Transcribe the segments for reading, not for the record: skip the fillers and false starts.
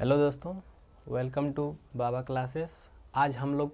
Hello दोस्तों, welcome to Baba classes. आज हम लोग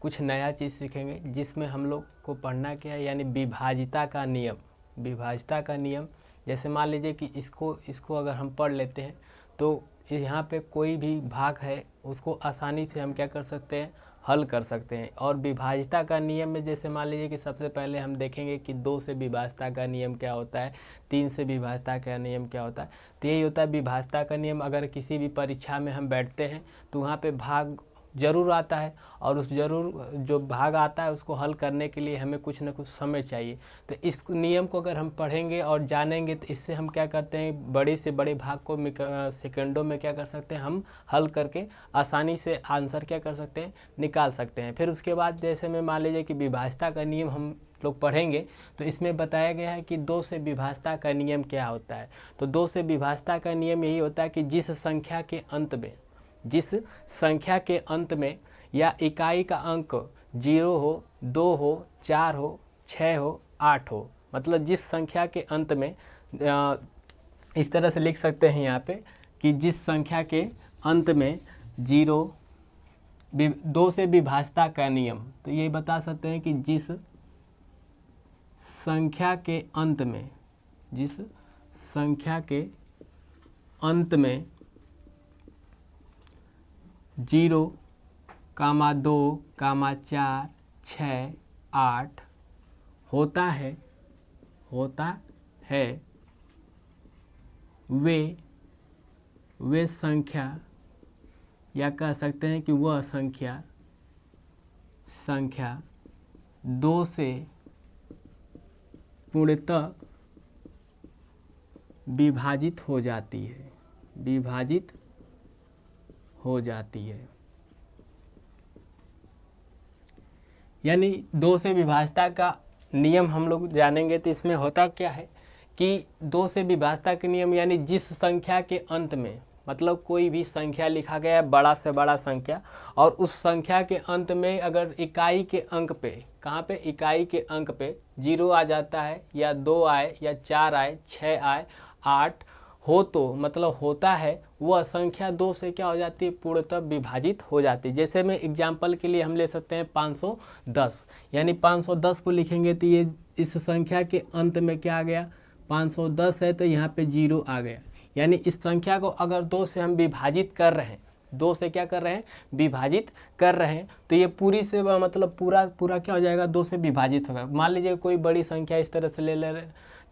कुछ नया चीज़ सीखेंगे जिसमें हम लोग को पढ़ना क्या है, यानी विभाजिता का नियम। विभाजिता का नियम जैसे मान लीजिए कि इसको अगर हम पढ़ लेते हैं तो यहाँ पे कोई भी भाग है उसको आसानी से हम क्या कर सकते हैं, हल कर सकते हैं। और विभाजिता का नियम में जैसे मान लीजिए कि सबसे पहले हम देखेंगे कि 2 से विभाजिता का नियम क्या होता है, 3 से विभाजिता का नियम क्या होता है। तो यही होता है विभाजिता का नियम। अगर किसी भी परीक्षा में हम बैठते हैं तो वहाँ पे भाग जरूर आता है, और उस जरूर जो भाग आता है उसको हल करने के लिए हमें कुछ ना कुछ समय चाहिए। तो इस नियम को अगर हम पढ़ेंगे और जानेंगे तो इससे हम क्या करते हैं, बड़े से बड़े भाग को सेकंडों में क्या कर सकते हैं, हम हल करके आसानी से आंसर क्या कर सकते हैं, निकाल सकते हैं। फिर उसके बाद जैसे मैं मान लीजिए कि विभाजिता का नियम हम लोग पढ़ेंगे तो इसमें बताया गया है कि 2 से विभाजिता का नियम क्या होता है। तो 2 से विभाजिता का नियम यही होता है कि जिस संख्या के अंत में या इकाई का अंक 0 हो, 2 हो, 4 हो, 6 हो, 8 हो, मतलब जिस संख्या के अंत में इस तरह से लिख सकते हैं यहाँ पे कि जिस संख्या के अंत में 2 से विभाजिता का नियम, तो ये बता सकते हैं कि जिस संख्या के अंत में 0, 2, 4, 6, 8 होता है वे संख्या, या कह सकते हैं कि वह संख्या 2 से पूर्णतः विभाजित हो जाती है। यानी 2 से विभाजिता का नियम हम लोग जानेंगे तो इसमें होता क्या है कि 2 से विभाजिता के नियम यानी जिस संख्या के अंत में, मतलब कोई भी संख्या लिखा गया है, बड़ा से बड़ा संख्या, और उस संख्या के अंत में अगर इकाई के अंक पे, कहाँ पे, इकाई के अंक पे 0 आ जाता है, या 2 आए, या 4 आए, 6 आए, 8 हो, तो मतलब होता है वह संख्या 2 से क्या हो जाती है, पूर्णतः विभाजित हो जाती है। जैसे में एग्जाम्पल के लिए हम ले सकते हैं 510, यानी 510 को लिखेंगे तो ये इस संख्या के अंत में क्या आ गया, 510 है, तो यहाँ पे 0 आ गया। यानी इस संख्या को अगर 2 से हम विभाजित कर रहे हैं, 2 से क्या कर रहे हैं, विभाजित कर रहे हैं, तो ये पूरी से मतलब पूरा क्या हो जाएगा, 2 से विभाजित होगा। मान लीजिए कोई बड़ी संख्या इस तरह से ले रहे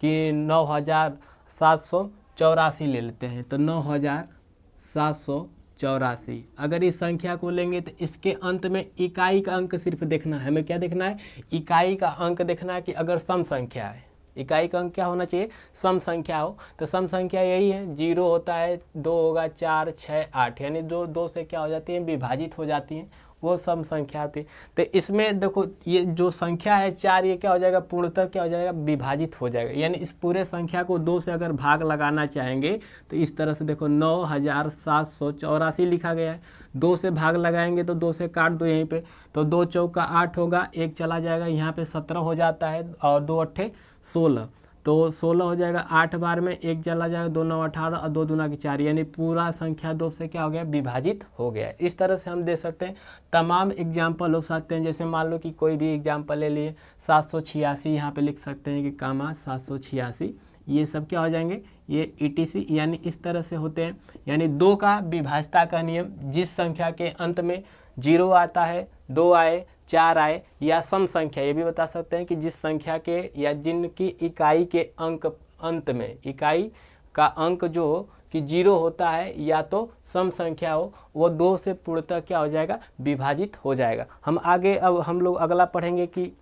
कि 9784 ले लेते हैं, तो 9784, अगर इस संख्या को लेंगे तो इसके अंत में इकाई का अंक सिर्फ देखना है। हमें क्या देखना है, इकाई का अंक देखना है कि अगर सम संख्या है, इकाई का अंक क्या होना चाहिए, सम संख्या हो। तो सम संख्या यही है, 0 होता है, 2 होगा, 4, 6, 8, यानी 2 से क्या हो जाती है, विभाजित हो जाती हैं, वो सम संख्या होती है। तो इसमें देखो ये जो संख्या है 4, ये क्या हो जाएगा, पूर्णतः क्या हो जाएगा, विभाजित हो जाएगा। यानी इस पूरे संख्या को 2 से अगर भाग लगाना चाहेंगे तो इस तरह से देखो 9784 लिखा गया है, 2 से भाग लगाएंगे तो 2 से काट दो यहीं पे, तो 2 चौका 8 होगा, 1 चला जाएगा, यहाँ पे 17 हो जाता है, और 2 अट्ठे 16, तो 16 हो जाएगा, 8 बार में 1 चला जाएगा, 2 9 18, और 2 दूना की 4, यानी पूरा संख्या 2 से क्या हो गया, विभाजित हो गया। इस तरह से हम दे सकते हैं, तमाम एग्जाम्पल हो सकते हैं। जैसे मान लो कि कोई भी एग्जाम्पल ले लिए, 786 यहाँ पे लिख सकते हैं कि 786, ये सब क्या हो जाएंगे, ये ETC, यानी इस तरह से होते हैं। यानी 2 का विभाजिता का नियम, जिस संख्या के अंत में 0 आता है, 2 आए, 4 आए, या सम संख्या, ये भी बता सकते हैं कि जिस संख्या के या जिनकी इकाई के अंक अंत में, इकाई का अंक जो हो कि 0 होता है या तो सम संख्या हो, वो 2 से पूर्णतः क्या हो जाएगा, विभाजित हो जाएगा। हम आगे अब हम लोग अगला पढ़ेंगे कि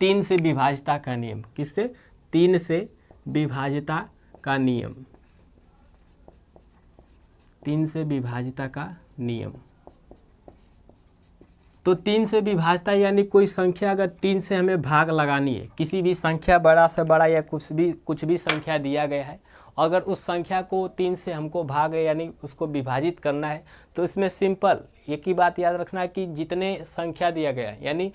3 से विभाजिता का नियम। किससे, 3 से विभाजिता का नियम, 3 से विभाजिता का नियम। तो 3 से विभाजिता यानी कोई संख्या अगर 3 से हमें भाग लगानी है, किसी भी संख्या, बड़ा से बड़ा या कुछ भी संख्या दिया गया है, अगर उस संख्या को 3 से हमको भाग यानी उसको विभाजित करना है, तो इसमें सिंपल एक ही बात याद रखना है कि जितने संख्या दिया गया है यानी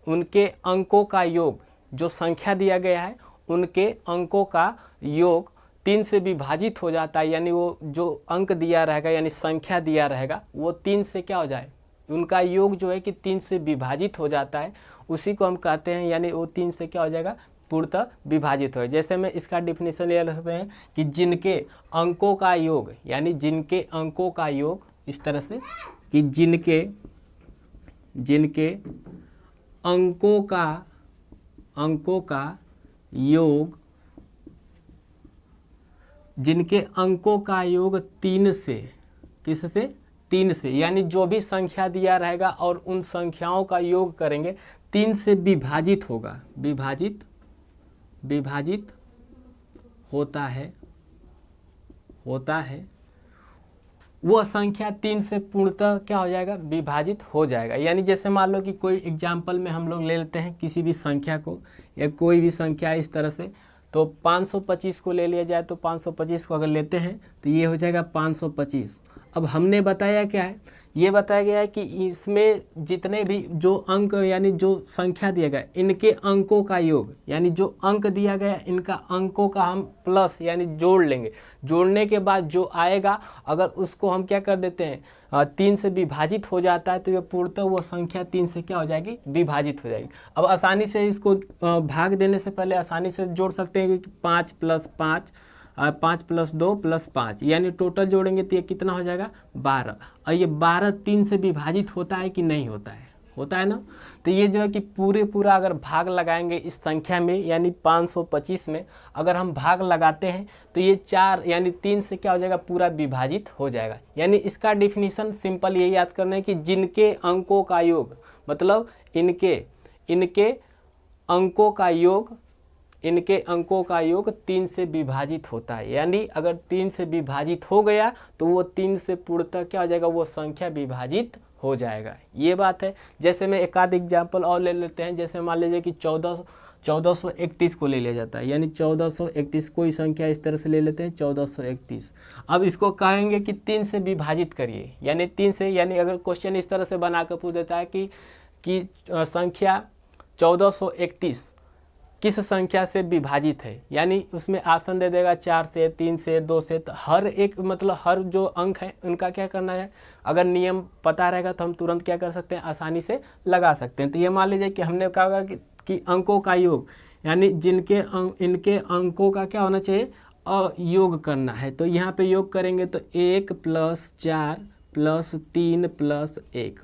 उनके अंकों का योग, जो संख्या दिया गया है उनके अंकों का योग 3 से विभाजित हो जाता है, यानी वो जो अंक दिया रहेगा यानी संख्या दिया रहेगा वो 3 से क्या हो जाए, उनका योग जो है कि 3 से विभाजित हो जाता है, उसी को हम कहते हैं, यानी वो 3 से क्या हो जाएगा, पूर्णतः विभाजित हो। जैसे में इसका डिफिनीशन ये रखते हैं कि जिनके अंकों का योग, यानी जिनके अंकों का योग, इस तरह से कि जिनके अंकों का योग, जिनके अंकों का योग 3 से, किससे, 3 से, यानी जो भी संख्या दिया रहेगा और उन संख्याओं का योग करेंगे 3 से विभाजित होगा, विभाजित होता है वो संख्या 3 से पूर्णतः क्या हो जाएगा, विभाजित हो जाएगा। यानी जैसे मान लो कि कोई एग्जाम्पल में हम लोग ले लेते हैं किसी भी संख्या को, या कोई भी संख्या इस तरह से, तो 525 को ले लिया जाए, तो 525 को अगर लेते हैं तो ये हो जाएगा 525। अब हमने बताया क्या है, ये बताया गया है कि इसमें जितने भी जो अंक यानी जो संख्या दिया गया इनके अंकों का योग, यानी जो अंक दिया गया इनका अंकों का हम प्लस यानी जोड़ लेंगे, जोड़ने के बाद जो आएगा अगर उसको हम क्या कर देते हैं 3 से विभाजित हो जाता है, तो ये पूर्णतः वो संख्या 3 से क्या हो जाएगी, विभाजित हो जाएगी। अब आसानी से इसको भाग देने से पहले आसानी से जोड़ सकते हैं कि 5 + 5 5 + 2 + 5, यानी टोटल जोड़ेंगे तो ये कितना हो जाएगा, 12। और ये 12 3 से विभाजित होता है कि नहीं होता है, होता है ना। तो ये जो है कि पूरा अगर भाग लगाएंगे इस संख्या में, यानी 525 में अगर हम भाग लगाते हैं तो ये 4 यानी 3 से क्या हो जाएगा, पूरा विभाजित हो जाएगा। यानी इसका डिफिनीशन सिंपल ये याद करना है कि जिनके अंकों का योग, मतलब इनके अंकों का योग, इनके अंकों का योग 3 से विभाजित होता है। यानी अगर 3 से विभाजित हो गया तो वो 3 से पूर्णतः क्या हो जाएगा, वो संख्या विभाजित हो जाएगा, ये बात है। जैसे मैं एक आध एग्जाम्पल और ले लेते हैं, जैसे मान लीजिए कि 1431 को ले लिया जाता है, यानी 1431 कोई संख्या इस तरह से ले लेते हैं 1431। अब इसको कहेंगे कि 3 से विभाजित करिए, यानी 3 से, यानी अगर क्वेश्चन इस तरह से बना कर पूछ देता है कि संख्या 1431 किस संख्या से विभाजित है, यानी उसमें ऑप्शन दे देगा 4 से, 3 से, 2 से, तो हर एक मतलब हर जो अंक है उनका क्या करना है, अगर नियम पता रहेगा तो हम तुरंत क्या कर सकते हैं, आसानी से लगा सकते हैं। तो ये मान लीजिए कि हमने कहा होगा कि अंकों का योग, यानी इनके अंकों का क्या होना चाहिए, योग करना है। तो यहाँ पे योग करेंगे तो 1 + 4 + 3 + 1,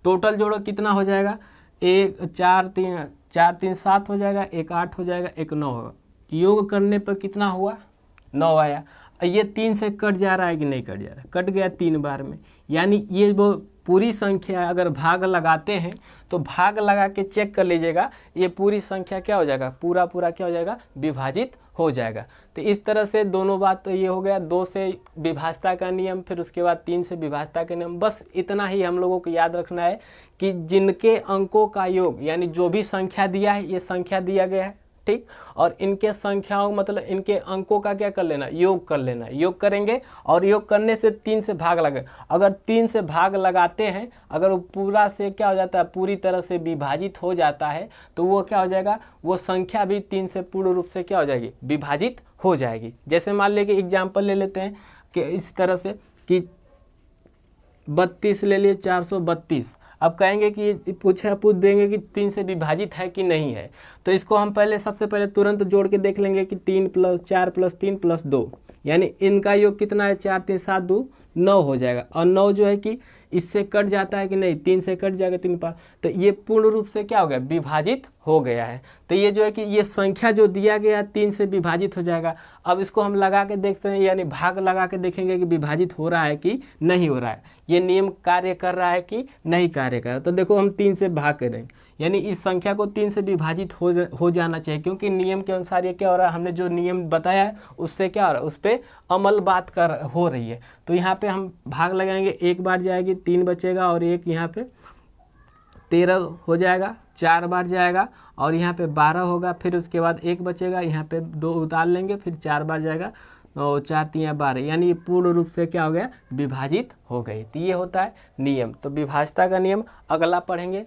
टोटल जोड़ो कितना हो जाएगा, 4 3 7 हो जाएगा, 1 8 हो जाएगा, 1 9 होगा। योग करने पर कितना हुआ, 9 आया। ये 3 से कट जा रहा है कि नहीं कट जा रहा है, कट गया 3 बार में। यानी ये वो पूरी संख्या अगर भाग लगाते हैं तो भाग लगा के चेक कर लीजिएगा, ये पूरी संख्या क्या हो जाएगा, पूरा क्या हो जाएगा, विभाजित हो जाएगा। तो इस तरह से दोनों बात तो ये हो गया, 2 से विभाजता का नियम, फिर उसके बाद 3 से विभाजता का नियम। बस इतना ही हम लोगों को याद रखना है कि जिनके अंकों का योग, यानी जो भी संख्या दिया है, ये संख्या दिया गया है, ठीक, और इनके संख्याओं मतलब इनके अंकों का क्या कर लेना, योग कर लेना। योग करेंगे और योग करने से 3 से भाग लगे, अगर 3 से भाग लगाते हैं, अगर वो पूरा से क्या हो जाता है, पूरी तरह से विभाजित हो जाता है, तो वो क्या हो जाएगा, वो संख्या भी 3 से पूर्ण रूप से क्या हो जाएगी, विभाजित हो जाएगी। जैसे मान लीजिए कि एग्जाम्पल ले लेते हैं कि इस तरह से कि 32 ले लिए, 432। अब कहेंगे कि पूछ देंगे कि 3 से विभाजित है कि नहीं है, तो इसको हम सबसे पहले तुरंत जोड़ के देख लेंगे कि 3 + 4 + 3 + 2, यानी इनका योग कितना है, 4 3 7 2 9 हो जाएगा। और 9 जो है कि इससे कट जाता है कि नहीं, 3 से कट जाएगा 3 पर, तो ये पूर्ण रूप से क्या हो गया, विभाजित हो गया है। तो ये जो है कि ये संख्या जो दिया गया है 3 से विभाजित हो जाएगा। अब इसको हम लगा के देखते हैं, यानी भाग लगा के देखेंगे कि विभाजित हो रहा है कि नहीं हो रहा है, ये नियम कार्य कर रहा है कि नहीं कार्य कर रहा है। तो देखो हम 3 से भाग करेंगे, यानी इस संख्या को 3 से विभाजित हो जाना चाहिए, क्योंकि नियम के अनुसार ये क्या हो रहा है, हमने जो नियम बताया है उससे क्या हो रहा है, उस पर अमल बात हो रही है। तो यहाँ पे हम भाग लगाएंगे, 1 बार जाएगी 3 बचेगा, और 1 यहाँ पे 13 हो जाएगा, 4 बार जाएगा, और यहाँ पे 12 होगा, फिर उसके बाद 1 बचेगा, यहाँ पे 2 उतार लेंगे, फिर 4 बार जाएगा, और 4 3 12, यानी ये पूर्ण रूप से क्या हो गया, विभाजित हो गई। तो ये होता है नियम। तो विभाजता का नियम अगला पढ़ेंगे।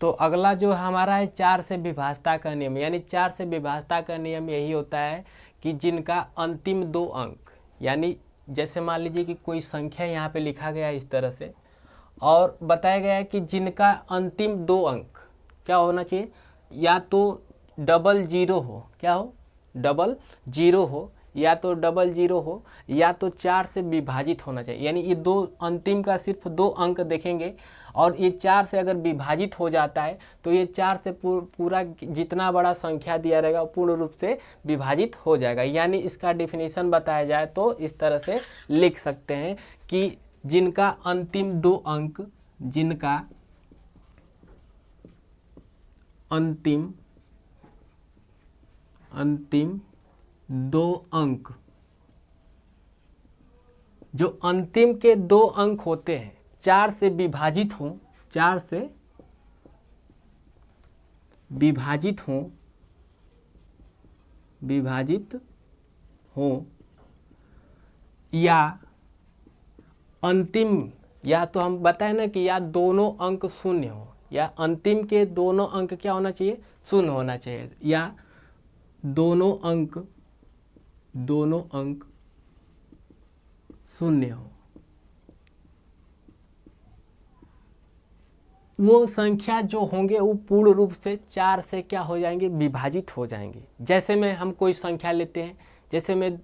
तो अगला जो हमारा है 4 से विभाजता का नियम, यानी 4 से विभाजता का नियम यही होता है कि जिनका अंतिम 2 अंक, यानी जैसे मान लीजिए कि कोई संख्या यहाँ पे लिखा गया है इस तरह से, और बताया गया है कि जिनका अंतिम 2 अंक क्या होना चाहिए, या तो डबल जीरो हो, क्या हो, डबल जीरो हो, या तो डबल जीरो हो, या तो 4 से विभाजित होना चाहिए। यानी ये दो अंतिम का सिर्फ 2 अंक देखेंगे, और ये 4 से अगर विभाजित हो जाता है तो ये 4 से पूरा जितना बड़ा संख्या दिया रहेगा वो पूर्ण रूप से विभाजित हो जाएगा। यानी इसका डेफिनेशन बताया जाए तो इस तरह से लिख सकते हैं कि जिनका अंतिम 2 अंक, जिनका अंतिम 2 अंक, जो अंतिम के 2 अंक होते हैं 4 से विभाजित हों, 4 से विभाजित हों, या अंतिम, या तो हम बताएं ना कि या दोनों अंक शून्य हो, या अंतिम के दोनों अंक क्या होना चाहिए, शून्य होना चाहिए, या दोनों अंक शून्य हो, वो संख्या जो होंगे वो पूर्ण रूप से 4 से क्या हो जाएंगे, विभाजित हो जाएंगे। जैसे में हम कोई संख्या लेते हैं, जैसे में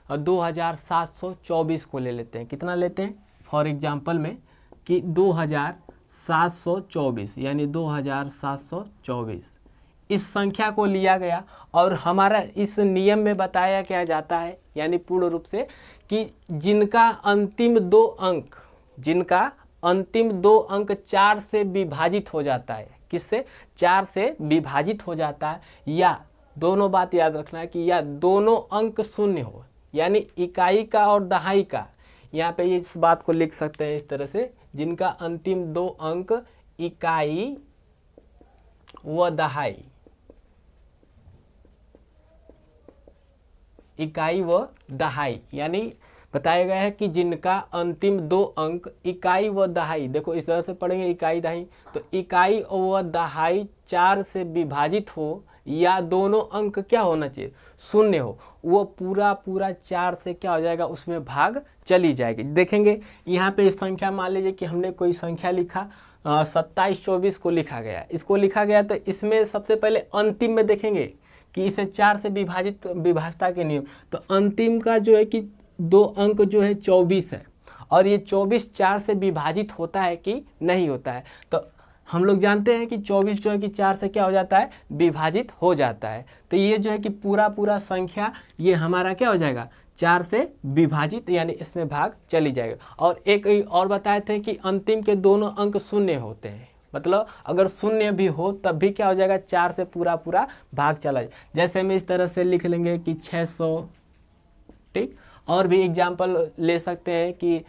2724 को ले लेते हैं, कितना लेते हैं फॉर एग्जांपल में कि 2724, यानी 2724 इस संख्या को लिया गया, और हमारा इस नियम में बताया क्या जाता है, यानी पूर्ण रूप से कि जिनका अंतिम 2 अंक, जिनका अंतिम 2 अंक 4 से विभाजित हो जाता है, किससे, 4 से विभाजित हो जाता है, या दोनों बात याद रखना है कि या दोनों अंक शून्य हो, यानी इकाई का और दहाई का, यहाँ पे इस बात को लिख सकते हैं इस तरह से, जिनका अंतिम 2 अंक इकाई व दहाई, इकाई व दहाई, यानी बताया गया है कि जिनका अंतिम 2 अंक इकाई व दहाई, देखो इस तरह से पढ़ेंगे इकाई दहाई, तो इकाई व दहाई 4 से विभाजित हो, या दोनों अंक क्या होना चाहिए, शून्य हो, वो पूरा 4 से क्या हो जाएगा, उसमें भाग चली जाएगी। देखेंगे यहाँ पे संख्या, मान लीजिए कि हमने कोई संख्या लिखा, 2724 को लिखा गया, इसको लिखा गया, तो इसमें सबसे पहले अंतिम में देखेंगे कि इसे 4 से विभाजित, विभाजता के नियम, तो अंतिम का जो है कि 2 अंक जो है 24 है, और ये 24 4 से विभाजित होता है कि नहीं होता है, तो हम लोग जानते हैं कि 24 जो है कि 4 से क्या हो जाता है, विभाजित हो जाता है। तो ये जो है कि पूरा संख्या ये हमारा क्या हो जाएगा, 4 से विभाजित, यानी इसमें भाग चली जाएगा। और एक और बताए थे कि अंतिम के दोनों अंक शून्य होते हैं, मतलब अगर शून्य भी हो तब भी क्या हो जाएगा, 4 से पूरा भाग चला जाए। जैसे हम इस तरह से लिख लेंगे कि 600, ठीक। और भी एग्जाम्पल ले सकते हैं कि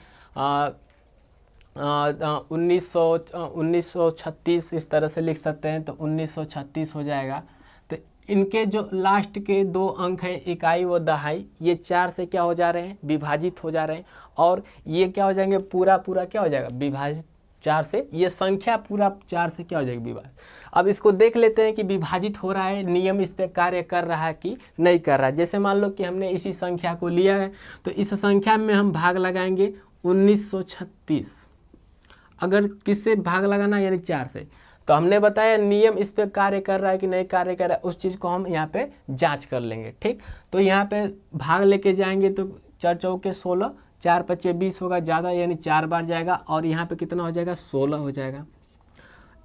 1936 इस तरह से लिख सकते हैं, तो 1936 हो जाएगा। तो इनके जो लास्ट के 2 अंक हैं इकाई व दहाई, ये 4 से क्या हो जा रहे हैं, विभाजित हो जा रहे हैं, और ये क्या हो जाएंगे, पूरा क्या हो जाएगा, विभाजित 4 से, ये संख्या पूरा 4 से क्या हो जाएगी, विभाजित। अब इसको देख लेते हैं कि विभाजित हो रहा है, नियम इस पर कार्य कर रहा है कि नहीं कर रहा है। जैसे मान लो कि हमने इसी संख्या को लिया है, तो इस संख्या में हम भाग लगाएंगे 1936, अगर किससे भाग लगाना, यानी 4 से, तो हमने बताया नियम इस पे कार्य कर रहा है कि नहीं कार्य कर रहा है, उस चीज़ को हम यहाँ पे जांच कर लेंगे, ठीक। तो यहाँ पे भाग लेके जाएंगे तो 4 चौके 16, 4 पच्चे 20 होगा ज़्यादा, यानी 4 बार जाएगा, और यहाँ पे कितना हो जाएगा, 16 हो जाएगा।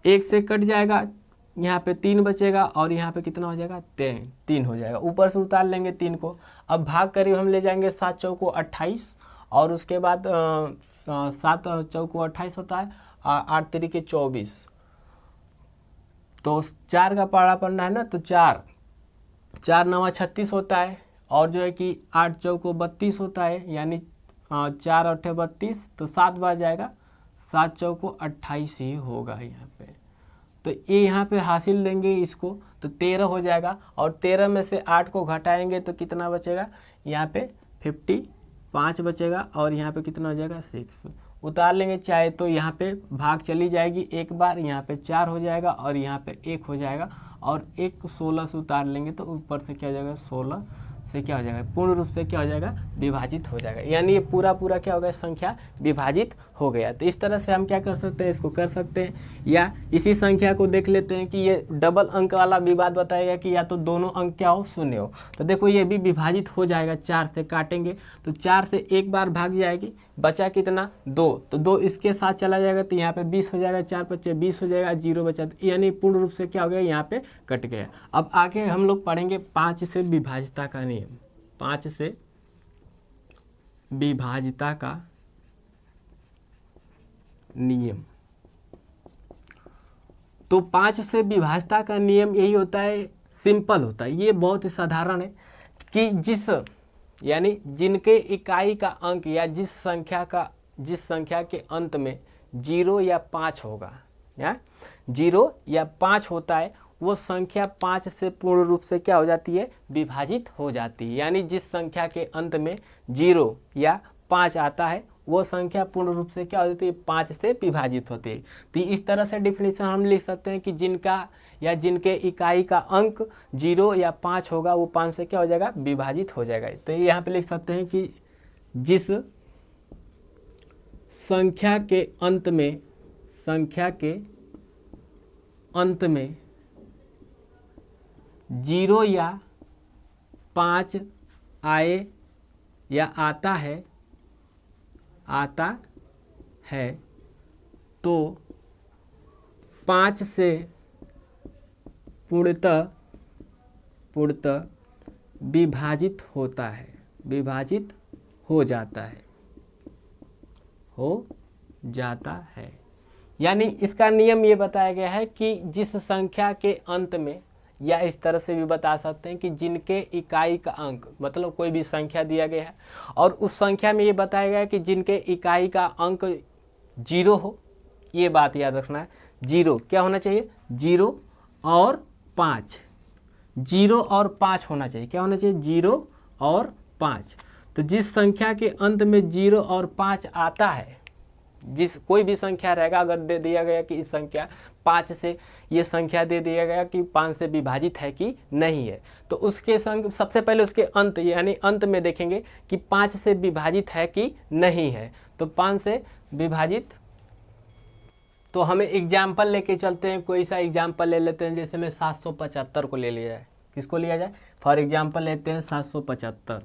1 से कट जाएगा, यहाँ पे 3 बचेगा, और यहाँ पे कितना हो जाएगा, 3 हो जाएगा। ऊपर से उतार लेंगे 3 को। अब भाग करीब हम ले जाएंगे 7 चौको 28, और उसके बाद 7 चौको 28 होता है, 8 तरीके 24, तो 4 का पढ़ा पड़ना है ना, तो 4 9 36 होता है, और जो है कि 8 चौको 32 होता है, यानी 4 8 32, तो 7 बार जाएगा, 7 चौको 28 ही होगा यहाँ पे। तो ये यहाँ पे हासिल लेंगे इसको, तो 13 हो जाएगा, और 13 में से 8 को घटाएंगे तो कितना बचेगा, यहाँ पे 55 बचेगा, और यहाँ पे कितना हो जाएगा, 6 उतार लेंगे चाहे तो यहाँ पे भाग चली जाएगी एक बार, यहाँ पे 4 हो जाएगा, और यहाँ पे 1 हो जाएगा, और 1 16 से उतार लेंगे तो ऊपर से क्या हो जाएगा, 16, से क्या हो जाएगा, पूर्ण रूप से क्या हो जाएगा, विभाजित हो जाएगा। यानी ये पूरा पूरा क्या हो गया, संख्या विभाजित हो गया। तो इस तरह से हम क्या कर सकते हैं, इसको कर सकते हैं। या इसी संख्या को देख लेते हैं कि ये डबल अंक वाला विवाद बताएगा कि या तो दोनों अंक क्या हो, शून्य हो। तो देखो ये भी विभाजित हो जाएगा, 4 से काटेंगे तो 4 से एक बार भाग जाएगी, बचा कितना, 2। तो 2 इसके साथ चला जाएगा तो यहाँ पे 20 हो जाएगा, 4 बच्चे 20 हो जाएगा, 0 बचा, यानी पूर्ण रूप से क्या हो गया, यहाँ पे कट गया। अब आगे हम लोग पढ़ेंगे 5 से विभाजिता का नियम। 5 से विभाजिता का नियम। तो 5 से विभाजिता का नियम यही होता है, सिंपल होता है, ये बहुत ही साधारण है कि यानी जिनके इकाई का अंक या जिस संख्या के अंत में 0 या 5 होगा, या 0 या 5 होता है, वो संख्या 5 से पूर्ण रूप से क्या हो जाती है, विभाजित हो जाती है। यानी जिस संख्या के अंत में 0 या 5 आता है वो संख्या पूर्ण रूप से क्या हो जाती है, 5 से विभाजित होती है। तो इस तरह से डिफिनेशन हम लिख सकते हैं कि जिनका या जिनके इकाई का अंक 0 या 5 होगा वो 5 से क्या हो जाएगा, विभाजित हो जाएगा। तो यहाँ पे लिख सकते हैं कि जिस संख्या के अंत में 0 या 5 आए या आता है तो 5 से पूर्णतः विभाजित होता है, विभाजित हो जाता है। यानी इसका नियम ये बताया गया है कि जिस संख्या के अंत में, या इस तरह से भी बता सकते हैं कि जिनके इकाई का अंक, मतलब कोई भी संख्या दिया गया है और उस संख्या में ये बताया गया है कि जिनके इकाई का अंक 0 हो, ये बात याद रखना है। 0 क्या होना चाहिए, 0 और 5, 0 और 5 होना चाहिए। क्या होना चाहिए, 0 और 5। तो जिस संख्या के अंत में 0 और 5 आता है, जिस कोई भी संख्या रहेगा, अगर दे दिया गया कि इस संख्या 5 से, ये संख्या दे दिया गया कि 5 से विभाजित है कि नहीं है, तो उसके संग सबसे पहले उसके अंत, यानी अंत में देखेंगे कि 5 से विभाजित है कि नहीं है। तो 5 से विभाजित, तो हमें एग्जाम्पल लेके चलते हैं, कोई सा एग्जाम्पल ले लेते हैं। जैसे में 775 को ले लिया जाए, किसको लिया जाए, फॉर एग्जाम्पल लेते हैं 775।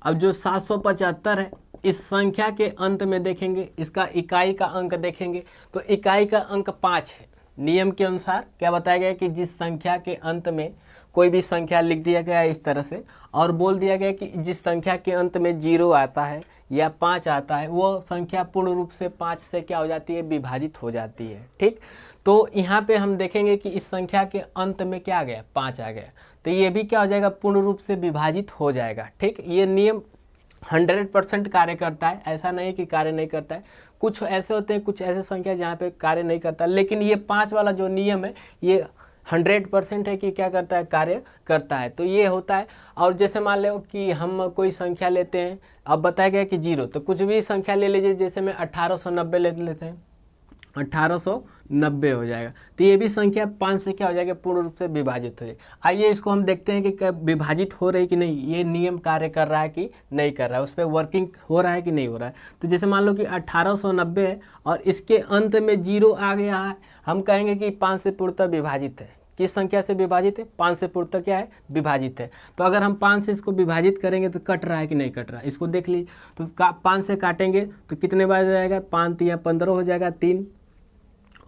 अब जो 775 है, इस संख्या के अंत में देखेंगे, इसका इकाई का अंक देखेंगे तो इकाई का अंक 5 है। नियम के अनुसार क्या बताया गया कि जिस संख्या के अंत में कोई भी संख्या लिख दिया गया है इस तरह से, और बोल दिया गया कि जिस संख्या के अंत में 0 आता है या 5 आता है, वो संख्या पूर्ण रूप से 5 से क्या हो जाती है, विभाजित हो जाती है। ठीक, तो यहाँ पे हम देखेंगे कि इस संख्या के अंत में क्या आ गया, 5 आ गया, तो ये भी क्या हो जाएगा, पूर्ण रूप से विभाजित हो जाएगा। ठीक, ये नियम 100% कार्य करता है, ऐसा नहीं कि कार्य नहीं करता है। कुछ ऐसे होते हैं, कुछ ऐसे संख्या जहाँ पे कार्य नहीं करता, लेकिन ये 5 वाला जो नियम है ये 100% है कि क्या करता है, कार्य करता है। तो ये होता है। और जैसे मान लो कि हम कोई संख्या लेते हैं, अब बताया गया कि 0, तो कुछ भी संख्या ले लीजिए, जैसे मैं 1890 ले लेते हैं, 1890 हो जाएगा, तो ये भी संख्या 5 से क्या हो जाएगा, पूर्ण रूप से विभाजित हो जाएगी। आइए इसको हम देखते हैं कि विभाजित हो रही कि नहीं, ये नियम कार्य कर रहा है कि नहीं कर रहा है, उस पर वर्किंग हो रहा है कि नहीं हो रहा है। तो जैसे मान लो कि 1890 है और इसके अंत में 0 आ गया है, हम कहेंगे कि 5 से पूर्णतः विभाजित है। किस संख्या से विभाजित है, 5 से पूर्णतः क्या है, विभाजित है। तो अगर हम 5 से इसको विभाजित करेंगे तो कट रहा है कि नहीं कट रहा है, इसको देख लीजिए। तो 5 से काटेंगे तो कितने बार जाएगा, 5 या 15 हो जाएगा, 3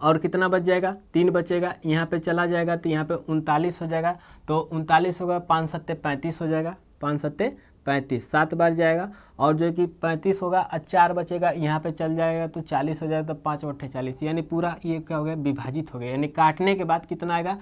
और कितना बच जाएगा, 3 बचेगा, यहाँ पे चला जाएगा तो यहाँ पे 39 हो जाएगा। तो 39 होगा, 5 सत्ते 35 हो जाएगा, 5 सत्ते 35, 7 बार जाएगा, और जो कि 35 होगा, 4 बचेगा, यहाँ पे चल जाएगा तो 40 हो जाएगा, तो 5 और 40, यानी पूरा ये क्या हो गया, विभाजित हो गया। यानी काटने के बाद कितना आएगा,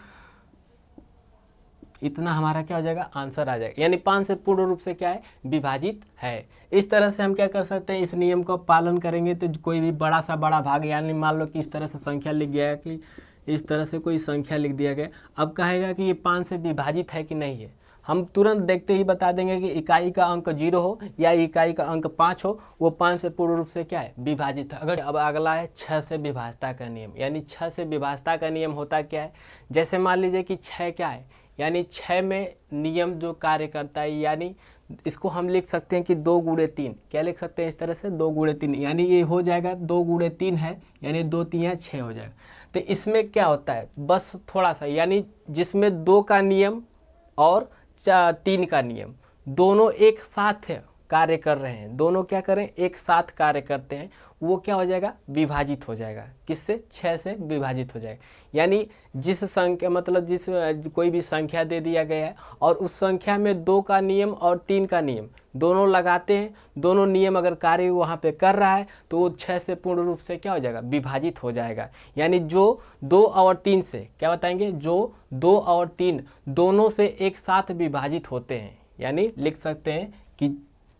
इतना हमारा क्या हो जाएगा, आंसर आ जाएगा। यानी 5 से पूर्ण रूप से क्या है, विभाजित है। इस तरह से हम क्या कर सकते हैं, इस नियम को पालन करेंगे तो कोई भी बड़ा सा बड़ा भाग, यानी मान लो कि इस तरह से संख्या लिख गया है, कि इस तरह से कोई संख्या लिख दिया गया, अब कहेगा कि ये 5 से विभाजित है कि नहीं है, हम तुरंत देखते ही बता देंगे कि इकाई का अंक 0 हो या इकाई का अंक 5 हो, वो 5 से पूर्ण रूप से क्या है, विभाजित है। अगर अब अगला है 6 से विभाजता का नियम। यानी 6 से विभाजता का नियम होता क्या है, जैसे मान लीजिए कि 6 क्या है, यानी 6 में नियम जो कार्य करता है, यानी इसको हम लिख सकते हैं कि 2 गुणे 3, क्या लिख सकते हैं इस तरह से 2 गुणे 3, यानी ये हो जाएगा 2 गुणे 3 है, यानी 2 3 6 हो जाएगा। तो इसमें क्या होता है बस थोड़ा सा, यानी जिसमें 2 का नियम और 3 का नियम दोनों एक साथ कार्य कर रहे हैं, दोनों क्या करें एक साथ कार्य करते हैं, वो क्या हो जाएगा विभाजित हो जाएगा, किससे 6 से विभाजित हो जाएगा। यानी जिस संख्या मतलब जिस कोई भी संख्या दे दिया गया है और उस संख्या में 2 का नियम और 3 का नियम दोनों लगाते हैं, दोनों नियम अगर कार्य वहाँ पे कर रहा है तो वो 6 से पूर्ण रूप से क्या हो जाएगा विभाजित हो जाएगा। यानी जो 2 और 3 से क्या बताएंगे, जो 2 और 3 दोनों से एक साथ विभाजित होते हैं, यानी लिख सकते हैं कि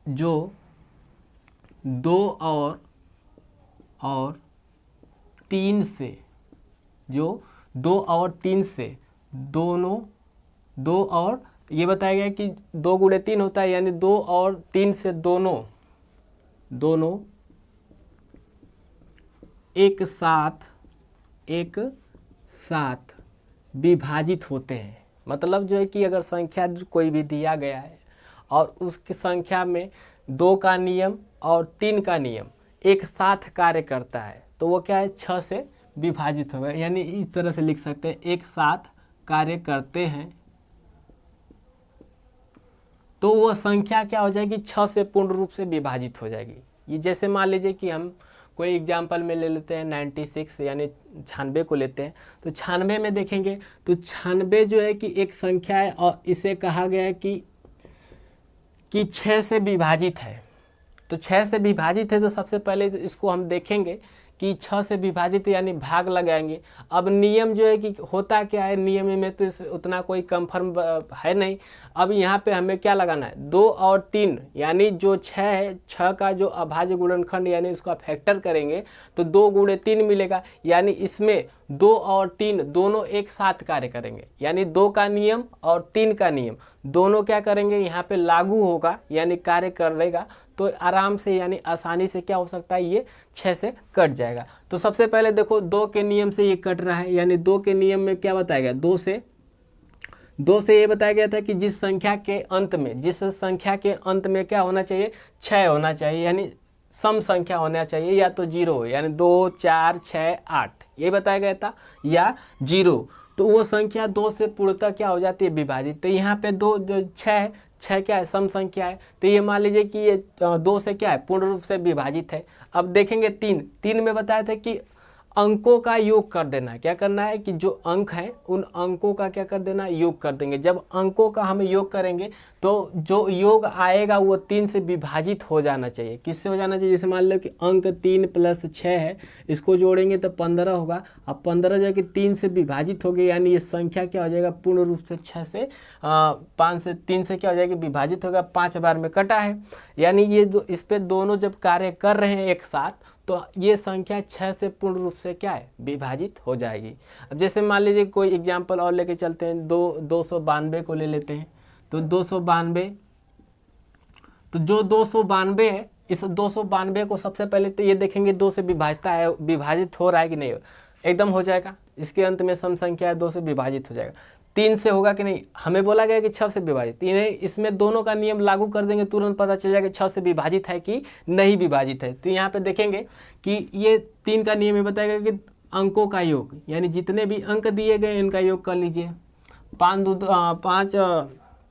जो 2 और 3 से, जो 2 और 3 से दोनों 2 और ये बताया गया कि 2 गुणे 3 होता है, यानी 2 और 3 से दोनों एक साथ विभाजित होते हैं। मतलब जो है कि अगर संख्या कोई भी दिया गया है और उसकी संख्या में 2 का नियम और 3 का नियम एक साथ कार्य करता है तो वो क्या है 6 से विभाजित होगा। यानी इस तरह से लिख सकते हैं एक साथ कार्य करते हैं तो वो संख्या क्या हो जाएगी 6 से पूर्ण रूप से विभाजित हो जाएगी। ये जैसे मान लीजिए कि हम कोई एग्जाम्पल में ले लेते हैं 96 यानी 96 को लेते हैं, तो 96 में देखेंगे तो 96 जो है कि एक संख्या है और इसे कहा गया है कि 6 से विभाजित है। तो 6 से विभाजित है तो सबसे पहले इसको हम देखेंगे कि 6 से विभाजित यानी भाग लगाएंगे। अब नियम जो है कि होता क्या है, नियम में तो उतना कोई कंफर्म है नहीं। अब यहाँ पे हमें क्या लगाना है 2 और 3, यानी जो 6 है 6 का जो अभाज्य गुणनखंड यानी इसको फैक्टर करेंगे तो 2 गुणे 3 मिलेगा। यानी इसमें 2 और 3 दोनों एक साथ कार्य करेंगे, यानी 2 का नियम और 3 का नियम दोनों क्या करेंगे यहाँ पे लागू होगा, यानी कार्य करेगा। तो आराम से यानी आसानी से क्या हो सकता है ये 6 से कट जाएगा। तो सबसे पहले देखो 2 के नियम से ये कट रहा है, यानी 2 के नियम में क्या बताया गया 2 से ये बताया गया था कि जिस संख्या के अंत में क्या होना चाहिए 6 होना चाहिए, यानी सम संख्या होना चाहिए, या तो 0 यानी 2 4 6 8 ये बताया गया था, या 0 तो वो संख्या 2 से पूर्णतः क्या हो जाती है विभाजित। तो यहाँ पे 2 जो 6 क्या है सम संख्या है, तो ये मान लीजिए कि ये 2 से क्या है पूर्ण रूप से विभाजित है। अब देखेंगे 3 में बताया था कि अंकों का योग कर देना है। क्या करना है कि जो अंक हैं उन अंकों का क्या कर देना योग कर देंगे। जब अंकों का हम योग करेंगे तो जो योग आएगा वो 3 से विभाजित हो जाना चाहिए। किससे हो जाना चाहिए, जैसे मान लो कि अंक 3 + 6 है, इसको जोड़ेंगे तो 15 होगा। अब 15 जो है कि 3 से विभाजित हो गई, यानी ये संख्या क्या हो जाएगा पूर्ण रूप से 6 से 5 से 3 से क्या हो जाएगी विभाजित होगा, 5 बार में कटा है। यानी ये जो इस पर दोनों जब कार्य कर रहे हैं एक साथ तो ये संख्या 6 से पूर्ण रूप से क्या है विभाजित हो जाएगी। अब जैसे मान लीजिए कोई एग्जाम्पल और लेके चलते हैं, 292 को ले लेते हैं। तो 292, तो जो 292 है इस 292 को सबसे पहले तो ये देखेंगे 2 से विभाजित हो रहा है कि नहीं, एकदम हो जाएगा। इसके अंत में सम संख्या है 2 से विभाजित हो जाएगा। 3 से होगा कि नहीं, हमें बोला गया कि 6 से विभाजित, इसमें दोनों का नियम लागू कर देंगे तुरंत पता चल जाएगा 6 से विभाजित है कि नहीं विभाजित है। तो यहाँ पे देखेंगे कि ये 3 का नियम ये बताएगा कि अंकों का योग, यानी जितने भी अंक दिए गए इनका योग कर लीजिए। 5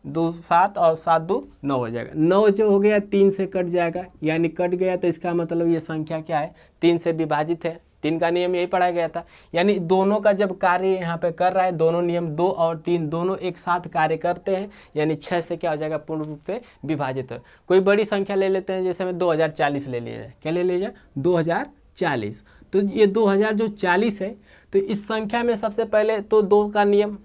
2 7 और 7 2 9 हो जाएगा। 9 जो हो गया 3 से कट जाएगा, यानी कट गया तो इसका मतलब ये संख्या क्या है 3 से विभाजित है। 3 का नियम यही पढ़ाया गया था। यानी दोनों का जब कार्य यहाँ पे कर रहा है, दोनों नियम 2 और 3 दोनों एक साथ कार्य करते हैं, यानी 6 से क्या हो जाएगा पूर्ण रूप से विभाजित है। कोई बड़ी संख्या ले लेते हैं, जैसे हमें 2040 ले लिया जाए। क्या ले लिया जाए 2040। तो ये 2040 है, तो इस संख्या में सबसे पहले तो 2 का नियम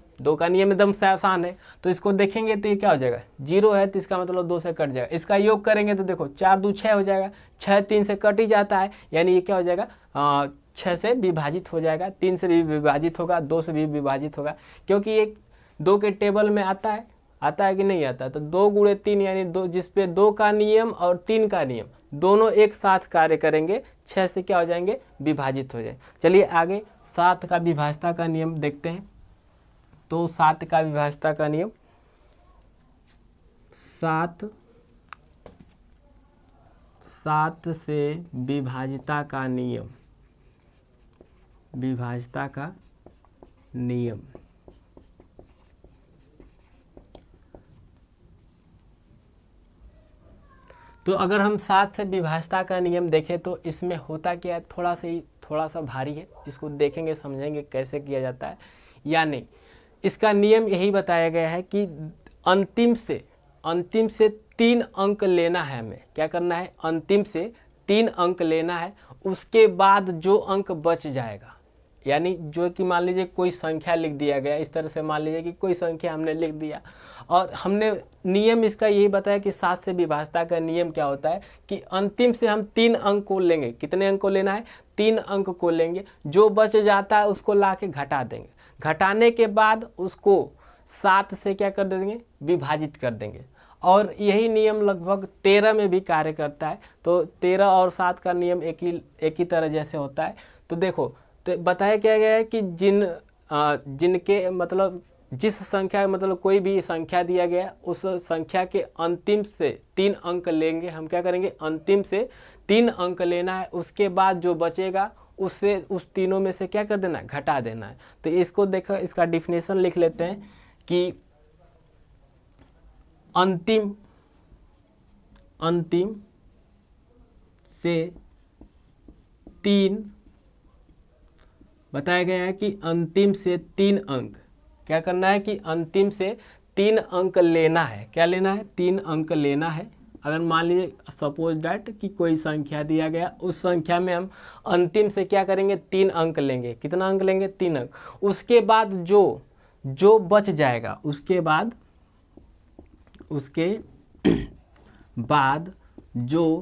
एकदम से आसान है। तो इसको देखेंगे तो ये क्या हो जाएगा 0 है, तो इसका मतलब 2 से कट जाएगा। इसका योग करेंगे तो देखो 4 2 6 हो जाएगा, 6 3 से कट ही जाता है, यानी ये क्या हो जाएगा 6 से विभाजित हो जाएगा। 3 से भी विभाजित होगा, 2 से भी विभाजित होगा, क्योंकि ये 2 के टेबल में आता है कि नहीं आता। तो 2 गुणे 3 यानी 2, जिसपे 2 का नियम और 3 का नियम दोनों एक साथ कार्य करेंगे, 6 से क्या हो जाएंगे विभाजित हो जाए। चलिए आगे 7 का विभाजता का नियम देखते हैं। तो 7 का विभाज्यता का नियम, 7 से विभाज्यता का नियम, विभाज्यता का नियम। तो अगर हम 7 से विभाज्यता का नियम देखें तो इसमें होता क्या है, थोड़ा सा भारी है, इसको देखेंगे समझेंगे कैसे किया जाता है या नहीं। इसका नियम यही बताया गया है कि अंतिम से 3 अंक लेना है हमें। क्या करना है, अंतिम से 3 अंक लेना है, उसके बाद जो अंक बच जाएगा, यानी जो कि मान लीजिए कोई संख्या लिख दिया गया, इस तरह से मान लीजिए कि कोई संख्या हमने लिख दिया और हमने नियम इसका यही बताया कि 7 से विभाज्यता का नियम क्या होता है कि अंतिम से हम 3 अंक को लेंगे। कितने अंक को लेना है, 3 अंक को लेंगे, जो बच जाता है उसको ला के घटा देंगे, घटाने के बाद उसको 7 से क्या कर देंगे, विभाजित कर देंगे। और यही नियम लगभग 13 में भी कार्य करता है। तो 13 और 7 का नियम एक ही तरह जैसे होता है। तो देखो, तो बताया क्या गया है कि जिनके मतलब जिस संख्या, मतलब कोई भी संख्या दिया गया, उस संख्या के अंतिम से 3 अंक लेंगे। हम क्या करेंगे, अंतिम से 3 अंक लेना है, उसके बाद जो बचेगा उससे उस तीनों में से क्या कर देना है, घटा देना है। तो इसको देखो, इसका डिफिनेशन लिख लेते हैं कि अंतिम से 3, बताया गया है कि अंतिम से 3 अंक, क्या करना है कि अंतिम से 3 अंक लेना है। क्या लेना है, 3 अंक लेना है। अगर मान लीजिए सपोज डैट कि कोई संख्या दिया गया, उस संख्या में हम अंतिम से क्या करेंगे, 3 अंक लेंगे। कितना अंक लेंगे, 3 अंक। उसके बाद जो बच जाएगा, उसके बाद जो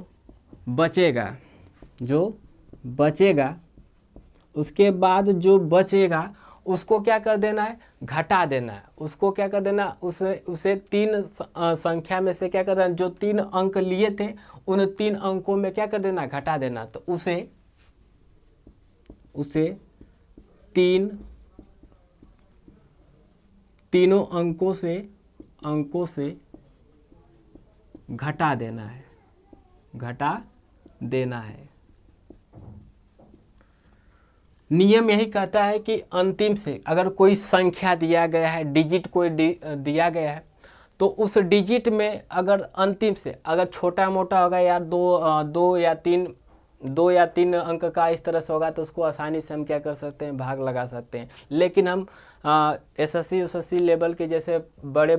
बचेगा उसको क्या कर देना है, घटा देना है। उसको क्या कर देना, उसे 3 संख्या में से क्या कर देना, जो 3 अंक लिए थे उन 3 अंकों में क्या कर देना, घटा देना। तो उसे 3 अंकों से घटा देना है। नियम यही कहता है कि अंतिम से अगर कोई संख्या दिया गया है, डिजिट कोई दिया गया है, तो उस डिजिट में अगर अंतिम से अगर छोटा मोटा होगा यार, 2 या 3 अंक का इस तरह से होगा, तो उसको आसानी से हम क्या कर सकते हैं, भाग लगा सकते हैं। लेकिन हम SSC लेवल के जैसे बड़े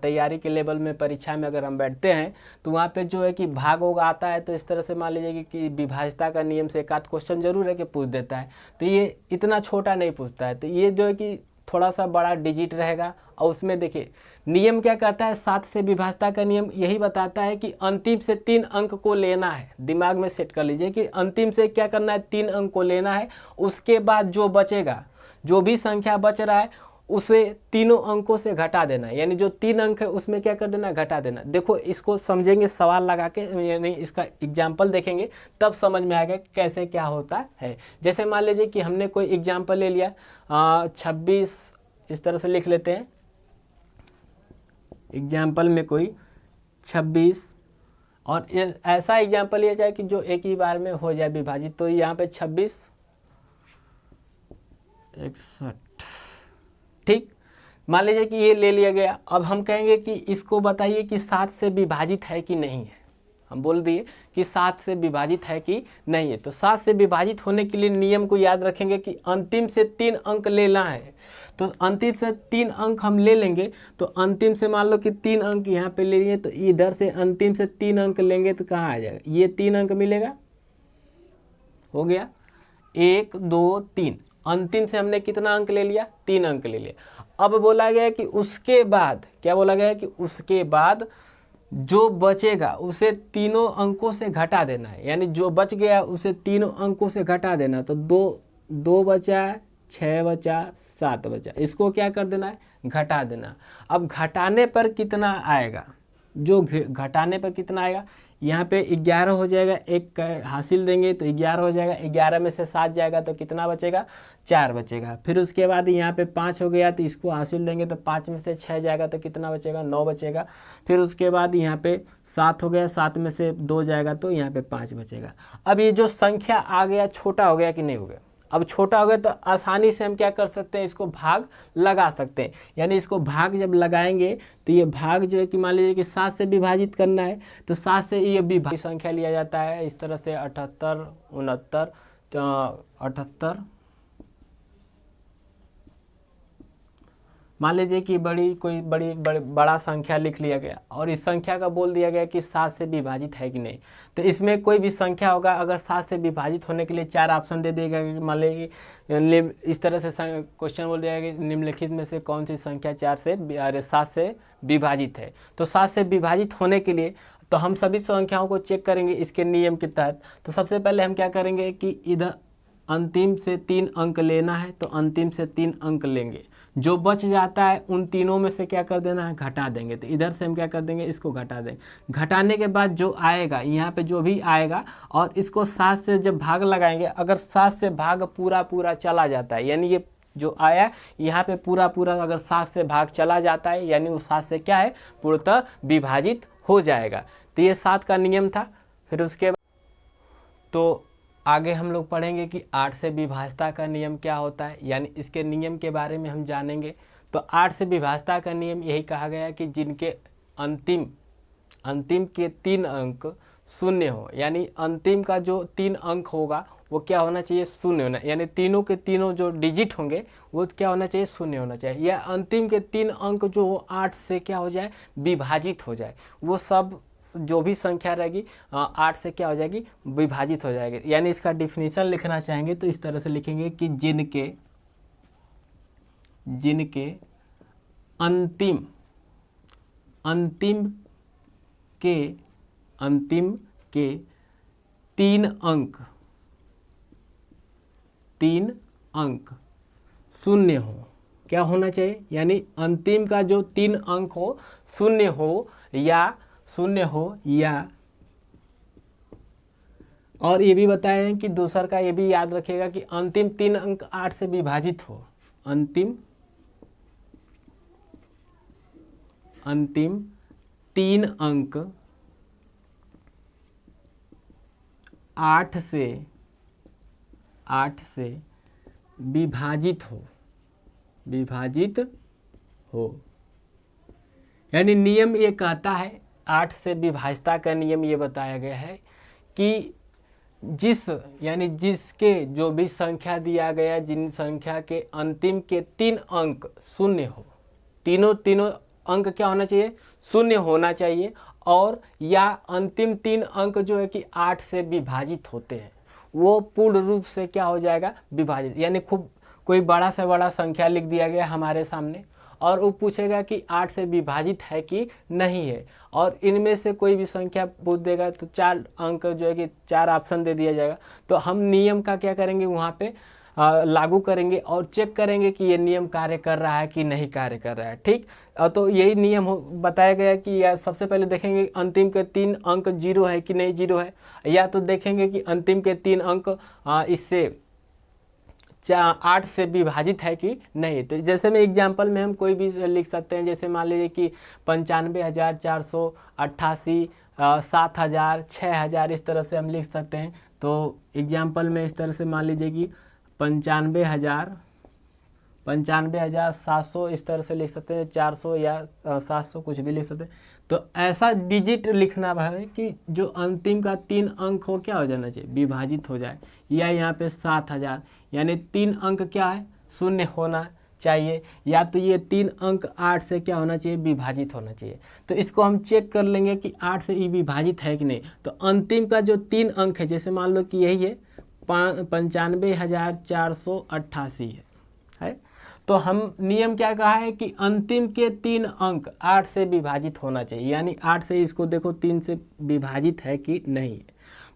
तैयारी के लेवल में परीक्षा में अगर हम बैठते हैं तो वहाँ पे जो है कि भाग होगा आता है, तो इस तरह से मान लीजिए कि विभाज्यता का नियम से एक आध क्वेश्चन जरूर है कि पूछ देता है। तो ये इतना छोटा नहीं पूछता है, तो ये जो है कि थोड़ा सा बड़ा डिजिट रहेगा। और उसमें देखिए नियम क्या कहता है, 7 से विभाज्यता का नियम यही बताता है कि अंतिम से 3 अंक को लेना है। दिमाग में सेट कर लीजिए कि अंतिम से क्या करना है, 3 अंक को लेना है। उसके बाद जो बचेगा, जो भी संख्या बच रहा है, उसे तीनों अंकों से घटा देना है। यानी जो 3 अंक है उसमें क्या कर देना, घटा देना। देखो इसको समझेंगे सवाल लगा के, यानी इसका एग्जाम्पल देखेंगे तब समझ में आएगा कैसे क्या होता है। जैसे मान लीजिए कि हमने कोई एग्जाम्पल ले लिया, 26 इस तरह से लिख लेते हैं। एग्जाम्पल में कोई 26, और ऐसा एग्जाम्पल लिया जाए कि जो एक ही बार में हो जाए विभाजित। तो यहाँ पे 26 61, ठीक, मान लीजिए कि ये ले लिया गया। अब हम कहेंगे कि इसको बताइए कि 7 से विभाजित है कि नहीं है। हम बोल दिए कि 7 से विभाजित है कि नहीं है। तो 7 से विभाजित होने के लिए नियम को याद रखेंगे कि अंतिम से 3 अंक लेना है। तो अंतिम से 3 अंक हम ले लेंगे। तो अंतिम से मान लो कि 3 अंक यहाँ पे ले लिए, तो इधर से अंतिम से 3 अंक लेंगे तो कहाँ आ जाएगा, ये 3 अंक मिलेगा। हो गया 1 2 3। अंतिम से हमने कितना अंक ले लिया, 3 अंक ले लिया। अब बोला गया कि उसके बाद, क्या बोला गया कि उसके बाद जो बचेगा उसे तीनों अंकों से घटा देना है। यानी जो बच गया उसे तीनों अंकों से घटा देना। तो 2 बचा, 6 बचा, 7 बचा, इसको क्या कर देना है, घटा देना। अब घटाने पर कितना आएगा, जो घटाने पर कितना आएगा, यहाँ पे 11 हो जाएगा, एक हासिल देंगे तो 11 हो जाएगा, 11 में से 7 जाएगा तो कितना बचेगा, 4 बचेगा। फिर उसके बाद यहाँ पे 5 हो गया तो इसको हासिल देंगे तो 5 में से 6 जाएगा तो कितना बचेगा, 9 बचेगा। फिर उसके बाद यहाँ पे 7 हो गया, 7 में से 2 जाएगा तो यहाँ पे 5 बचेगा। अब ये जो संख्या आ गया छोटा हो गया कि नहीं हो गया, अब छोटा हो गया तो आसानी से हम क्या कर सकते हैं, इसको भाग लगा सकते हैं। यानी इसको भाग जब लगाएंगे तो ये भाग जो है कि मान लीजिए कि 7 से विभाजित करना है तो 7 से ये विभाजित संख्या लिया जाता है इस तरह से 78, 69, 78। मान लीजिए कि बड़ा संख्या लिख लिया गया और इस संख्या का बोल दिया गया कि 7 से विभाजित है कि नहीं। तो इसमें कोई भी संख्या होगा, अगर 7 से विभाजित होने के लिए 4 ऑप्शन दे देगा कि मान लीजिए इस तरह से क्वेश्चन बोल दिया कि निम्नलिखित में से कौन सी संख्या 7 से विभाजित है। तो 7 से विभाजित होने के लिए तो हम सभी संख्याओं को चेक करेंगे इसके नियम के तहत। तो सबसे पहले हम क्या करेंगे कि इधर अंतिम से 3 अंक लेना है तो अंतिम से 3 अंक लेंगे, जो बच जाता है उन तीनों में से क्या कर देना है, घटा देंगे। तो इधर से हम क्या कर देंगे, इसको घटा देंगे। घटाने के बाद जो आएगा यहाँ पे जो भी आएगा और इसको 7 से जब भाग लगाएंगे, अगर 7 से भाग पूरा चला जाता है, यानी ये जो आया यहाँ पे पूरा अगर 7 से भाग चला जाता है यानी वो 7 से क्या है, पूर्णतः विभाजित हो जाएगा। तो ये 7 का नियम था। फिर उसके बाद तो आगे हम लोग पढ़ेंगे कि 8 से विभाजता का नियम क्या होता है, यानी इसके नियम के बारे में हम जानेंगे। तो 8 से विभाजता का नियम यही कहा गया कि जिनके अंतिम के 3 अंक शून्य हो, यानी अंतिम का जो 3 अंक होगा वो क्या होना चाहिए, शून्य होना, यानी तीनों के तीनों जो डिजिट होंगे वो क्या होना चाहिए, शून्य होना चाहिए। या अंतिम के 3 अंक जो 8 से क्या हो जाए, विभाजित हो जाए। वो सब जो भी संख्या रहेगी 8 से क्या हो जाएगी, विभाजित हो जाएगी। यानी इसका डिफिनीशन लिखना चाहेंगे तो इस तरह से लिखेंगे कि जिनके अंतिम के 3 अंक शून्य हो। क्या होना चाहिए, यानी अंतिम का जो 3 अंक हो शून्य हो या और ये भी बताए हैं कि दूसर का ये भी याद रखिएगा कि अंतिम 3 अंक 8 से विभाजित हो। अंतिम 3 अंक 8 से विभाजित हो। यानी नियम ये कहता है, 8 से विभाजता का नियम ये बताया गया है कि जिसके जो भी संख्या दिया गया, जिन संख्या के अंतिम के 3 अंक शून्य हो, तीनों अंक क्या होना चाहिए, शून्य होना चाहिए। और या अंतिम 3 अंक जो है कि 8 से विभाजित होते हैं, वो पूर्ण रूप से क्या हो जाएगा, विभाजित। यानी खूब कोई बड़ा से बड़ा संख्या लिख दिया गया हमारे सामने और वो पूछेगा कि 8 से विभाजित है कि नहीं है, और इनमें से कोई भी संख्या पूछ देगा तो 4 अंक जो है कि 4 ऑप्शन दे दिया जाएगा। तो हम नियम का क्या करेंगे, वहाँ पे लागू करेंगे और चेक करेंगे कि ये नियम कार्य कर रहा है कि नहीं कार्य कर रहा है। ठीक, तो यही नियम बताया गया कि या सबसे पहले देखेंगे अंतिम के 3 अंक 0 है कि नहीं 0 है, या तो देखेंगे कि अंतिम के 3 अंक इससे 8 से विभाजित है कि नहीं। तो जैसे में एग्जाम्पल में हम कोई भी लिख सकते हैं, जैसे मान लीजिए कि 95,488, 7,000, 6,000, इस तरह से हम लिख सकते हैं। तो एग्जाम्पल में इस तरह से मान लीजिए कि 95,700 इस तरह से लिख सकते हैं, 400 या 700 कुछ भी लिख सकते हैं। तो ऐसा डिजिट लिखना है कि जो अंतिम का 3 अंक हो क्या हो जाना चाहिए, विभाजित हो जाए। या यहाँ पे 7,000 यानी 3 अंक क्या है, शून्य होना चाहिए, या तो ये 3 अंक 8 से क्या होना चाहिए, विभाजित होना चाहिए। तो इसको हम चेक कर लेंगे कि 8 से ये विभाजित है कि नहीं। तो अंतिम का जो 3 अंक है, जैसे मान लो कि यही है 95,488 है। तो हम नियम क्या कहा है कि अंतिम के 3 अंक 8 से विभाजित होना चाहिए, यानी 8 से इसको देखो 3 से विभाजित है कि नहीं है।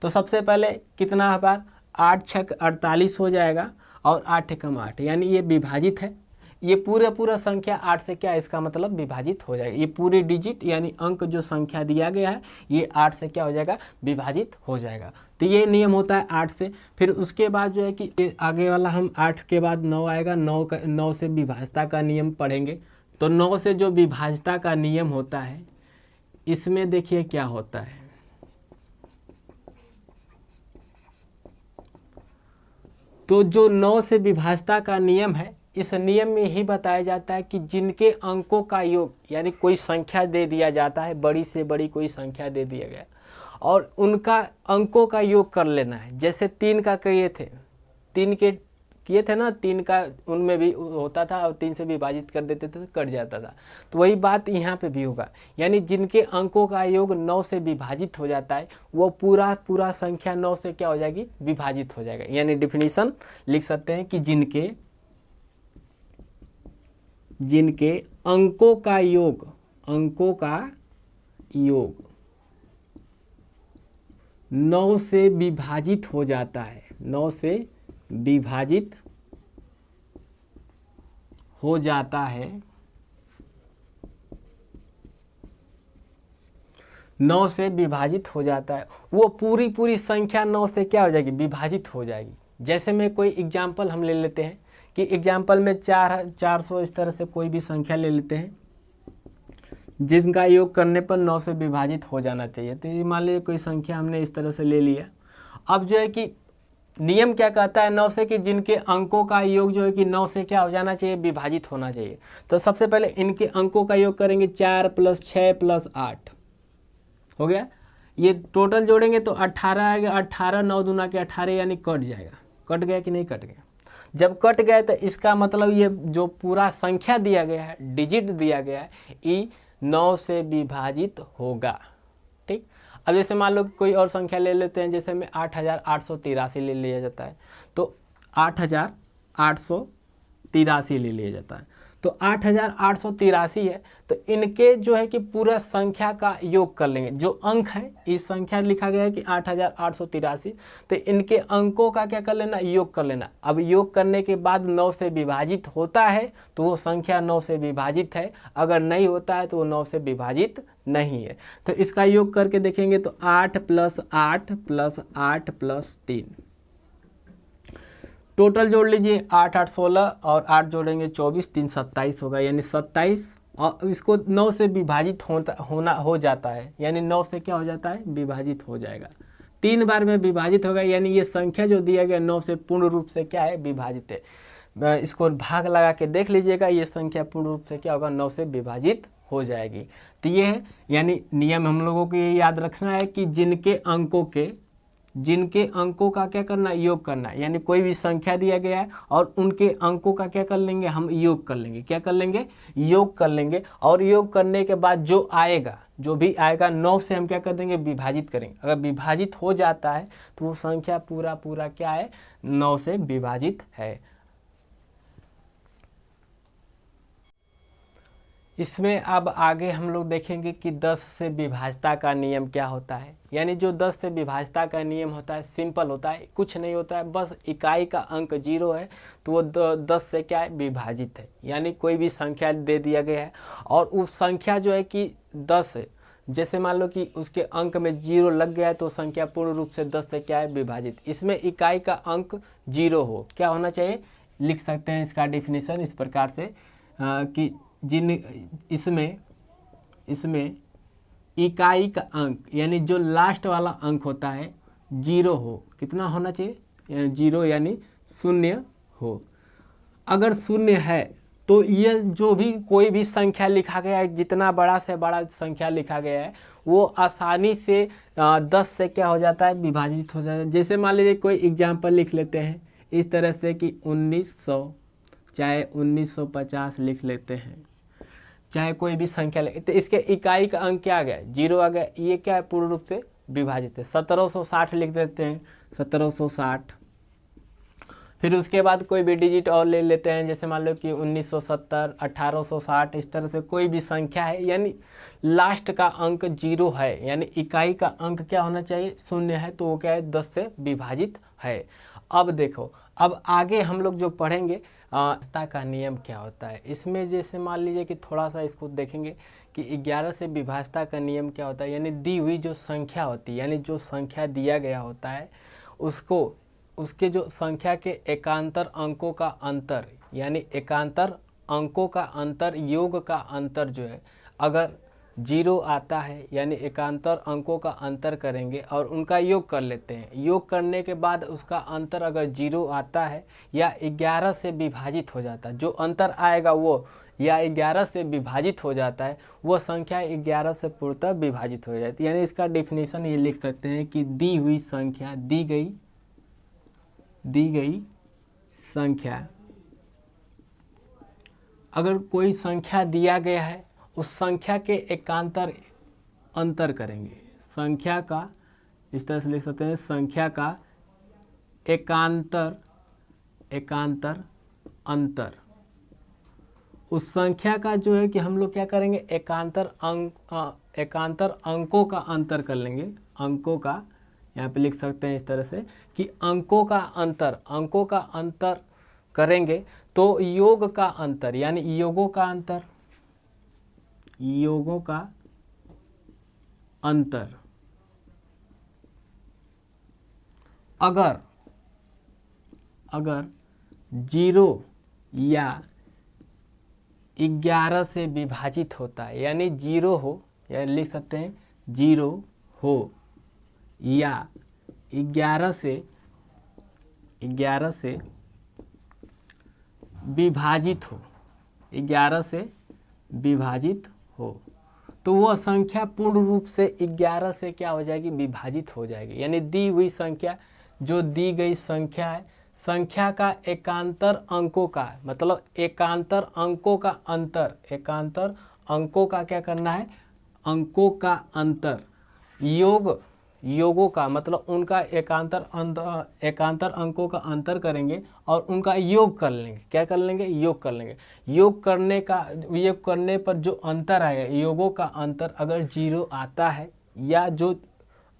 तो सबसे पहले कितना बार 8 × 6 = 48 हो जाएगा और 8 × 8 यानी ये विभाजित है। ये पूरा संख्या 8 से क्या है, इसका मतलब विभाजित हो जाएगा। ये पूरे डिजिट यानी अंक जो संख्या दिया गया है ये 8 से क्या हो जाएगा, विभाजित हो जाएगा। तो ये नियम होता है 8 से। फिर उसके बाद जो है कि ये आगे वाला हम 8 के बाद 9 आएगा, 9 से विभाजता का नियम पढ़ेंगे। तो 9 से जो विभाजता का नियम होता है इसमें देखिए क्या होता है। तो जो 9 से विभाजता का नियम है, इस नियम में यही बताया जाता है कि जिनके अंकों का योग, यानी कोई संख्या दे दिया जाता है, बड़ी से बड़ी कोई संख्या दे दिया गया और उनका अंकों का योग कर लेना है। जैसे 3 का किए थे, 3 के किए थे ना, 3 का उनमें भी होता था और 3 से विभाजित कर देते थे तो कट जाता था। तो वही बात यहाँ पे भी होगा, यानी जिनके अंकों का योग 9 से विभाजित हो जाता है वो पूरा संख्या 9 से क्या हो जाएगी, विभाजित हो जाएगा। यानी डिफिनीशन लिख सकते हैं कि जिनके अंकों का योग 9 से विभाजित हो जाता है, 9 से विभाजित हो जाता है, 9 से विभाजित हो जाता है, वो पूरी संख्या 9 से क्या हो जाएगी, विभाजित हो जाएगी। जैसे में कोई एग्जाम्पल हम ले लेते हैं कि एग्जाम्पल में 400 इस तरह से कोई भी संख्या ले लेते हैं जिनका योग करने पर 9 से विभाजित हो जाना चाहिए। तो ये मान लीजिए कोई संख्या हमने इस तरह से ले लिया। अब जो है कि नियम क्या कहता है 9 से कि जिनके अंकों का योग जो है कि 9 से क्या हो जाना चाहिए, विभाजित होना चाहिए। तो सबसे पहले इनके अंकों का योग करेंगे, 4 + 6 + 8 हो गया। ये टोटल जोड़ेंगे तो 18 आएगा, 18 9 दूना के 18 यानी कट जाएगा। कट गया कि नहीं कट गया? जब कट गया तो इसका मतलब ये जो पूरा संख्या दिया गया है, डिजिट दिया गया है, ये 9 से विभाजित होगा। ठीक। अब जैसे मान लो कोई और संख्या ले लेते हैं, जैसे में 8883 ले लिया जाता है, तो 8883 ले लिया जाता है। तो 8883 है, तो इनके जो है कि पूरा संख्या का योग कर लेंगे। जो अंक है, इस संख्या लिखा गया है कि 8883, तो इनके अंकों का क्या कर लेना, योग कर लेना। अब योग करने के बाद 9 से विभाजित होता है तो वो संख्या 9 से विभाजित है, अगर नहीं होता है तो वो 9 से विभाजित नहीं है। तो इसका योग करके देखेंगे तो 8 + 8 + 8 + 3, टोटल जोड़ लीजिए 8 8 16 और 8 जोड़ेंगे 24, 3 27 होगा, यानी 27। और इसको 9 से विभाजित हो जाता है, यानी 9 से क्या हो जाता है, विभाजित हो जाएगा। 3 बार में विभाजित होगा, यानी ये संख्या जो दिया गया 9 से पूर्ण रूप से क्या है, विभाजित है। इसको भाग लगा के देख लीजिएगा, ये संख्या पूर्ण रूप से क्या होगा, 9 से विभाजित हो जाएगी। तो ये है, यानी नियम हम लोगों को ये याद रखना है कि जिनके अंकों का क्या करना, योग करना है। यानी कोई भी संख्या दिया गया है और उनके अंकों का क्या कर लेंगे, हम योग कर लेंगे। क्या कर लेंगे, योग कर लेंगे। और योग करने के बाद जो भी आएगा 9 से हम क्या कर देंगे, विभाजित करेंगे। अगर विभाजित हो जाता है तो वो संख्या पूरा क्या है, 9 से विभाजित है। इसमें अब आगे हम लोग देखेंगे कि 10 से विभाजता का नियम क्या होता है। यानी जो 10 से विभाजता का नियम होता है, सिंपल होता है, कुछ नहीं होता है, बस इकाई का अंक 0 है तो वो 10 से क्या है, विभाजित है। यानी कोई भी संख्या दे दिया गया है और उस संख्या जो है कि 10 है, जैसे मान लो कि उसके अंक में 0 लग गया है तो संख्या पूर्ण रूप से 10 से क्या है, विभाजित। इसमें इकाई का अंक 0 हो, क्या होना चाहिए, लिख सकते हैं इसका डेफिनेशन इस प्रकार से कि इसमें इकाई का अंक यानी जो लास्ट वाला अंक होता है 0 हो। कितना होना चाहिए, 0 यानी 0 हो। अगर 0 है तो ये जो भी कोई भी संख्या लिखा गया है, जितना बड़ा से बड़ा संख्या लिखा गया है, वो आसानी से 10 से क्या हो जाता है, विभाजित हो जाता है। जैसे मान लीजिए कोई एग्जाम्पल लिख लेते हैं इस तरह से कि 1900 चाहे 1950 लिख लेते हैं, चाहे कोई भी संख्या ले, तो इसके इकाई का अंक क्या आ गया, 0 आ गया। ये क्या है, पूर्ण रूप से विभाजित है। 1760 लिख देते हैं, 1760। फिर उसके बाद कोई भी डिजिट और ले लेते हैं, जैसे मान लो कि 1970, 1860, इस तरह से कोई भी संख्या है, यानी लास्ट का अंक 0 है, यानी इकाई का अंक क्या होना चाहिए, 0 है, तो वो क्या है, 10 से विभाजित है। अब देखो, अब आगे हम लोग जो पढ़ेंगे विभाजकता का नियम क्या होता है। इसमें जैसे मान लीजिए कि थोड़ा सा इसको देखेंगे कि 11 से विभाजकता का नियम क्या होता है। यानी दी हुई जो संख्या होती है, यानी जो संख्या दिया गया होता है उसको उसके जो संख्या के एकांतर अंकों का अंतर, यानी एकांतर अंकों का अंतर, योग का अंतर जो है अगर 0 आता है, यानी एकांतर अंकों का अंतर करेंगे और उनका योग कर लेते हैं। योग करने के बाद उसका अंतर अगर 0 आता है या 11 से विभाजित हो जाता है, जो अंतर आएगा वो या 11 से विभाजित हो जाता है, वो संख्या 11 से पूर्णतः विभाजित हो जाती है। यानी इसका डेफिनेशन ये लिख सकते हैं कि दी हुई संख्या, दी गई संख्या, अगर कोई संख्या दिया गया है उस संख्या के एकांतर अंतर करेंगे। संख्या का इस तरह से लिख सकते हैं, संख्या का एकांतर अंतर, उस संख्या का जो है कि हम लोग क्या करेंगे, एकांतर अंकों का अंतर कर लेंगे। अंकों का यहाँ पे लिख सकते हैं इस तरह से कि अंकों का अंतर करेंगे तो योग का अंतर, यानी योगों का अंतर अगर 0 या 11 से विभाजित होता है, यानी 0 हो, या लिख सकते हैं 0 हो या 11 से विभाजित हो, 11 से विभाजित हो, तो वह संख्या पूर्ण रूप से 11 से क्या हो जाएगी, विभाजित हो जाएगी। यानी दी हुई संख्या, जो दी गई संख्या है, संख्या का एकांतर अंकों का, मतलब एकांतर अंकों का अंतर, एकांतर अंकों का क्या करना है, अंकों का अंतर, योगों का मतलब उनका एकांतर अंकों का अंतर करेंगे और उनका योग कर लेंगे। क्या कर लेंगे, योग कर लेंगे। योग करने पर जो अंतर आएगा, योगों का अंतर अगर 0 आता है या जो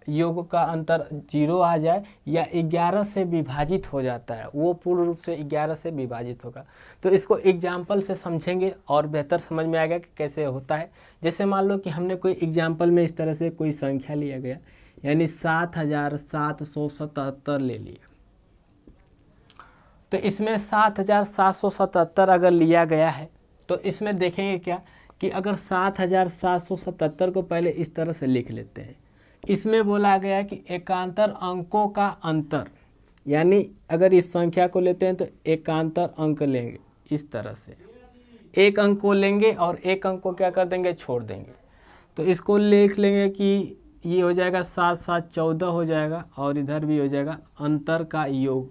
योग का अंतर 0 आ जाए या 11 से विभाजित हो जाता है, वो पूर्ण रूप से 11 से विभाजित होगा। तो इसको एग्जाम्पल से समझेंगे और बेहतर समझ में आएगा कि कैसे होता है। जैसे मान लो कि हमने कोई एग्जाम्पल में इस तरह से कोई संख्या लिया गया, यानी 7777 ले लिया। तो इसमें 7777 अगर लिया गया है तो इसमें देखेंगे क्या कि अगर 7777 को पहले इस तरह से लिख लेते हैं। इसमें बोला गया कि एकांतर अंकों का अंतर, यानी अगर इस संख्या को लेते हैं तो एकांतर अंक लेंगे इस तरह से, एक अंक को लेंगे और एक अंक को क्या कर देंगे, छोड़ देंगे। तो इसको लिख लेंगे कि ये हो जाएगा 7 7 14 हो जाएगा और इधर भी हो जाएगा अंतर का योग,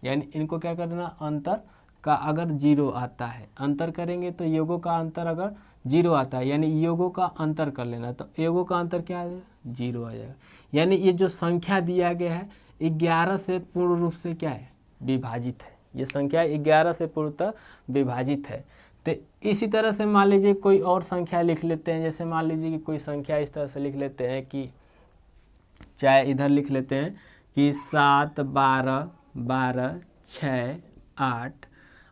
यानी इनको क्या कर देना, अंतर का अगर 0 आता है, अंतर करेंगे तो योगों का अंतर अगर 0 आता है, यानी योगों का अंतर कर लेना, तो योगों का अंतर क्या आ जाएगा, 0 आ जाएगा। यानी ये जो संख्या दिया गया है 11 से पूर्ण रूप से क्या है, विभाजित है। ये संख्या 11 से पूर्णतः विभाजित है। तो इसी तरह से मान लीजिए कोई और संख्या लिख लेते हैं। जैसे मान लीजिए कि कोई संख्या इस तरह से लिख लेते हैं कि, चाहे इधर लिख लेते हैं कि 7 12 12 6 8,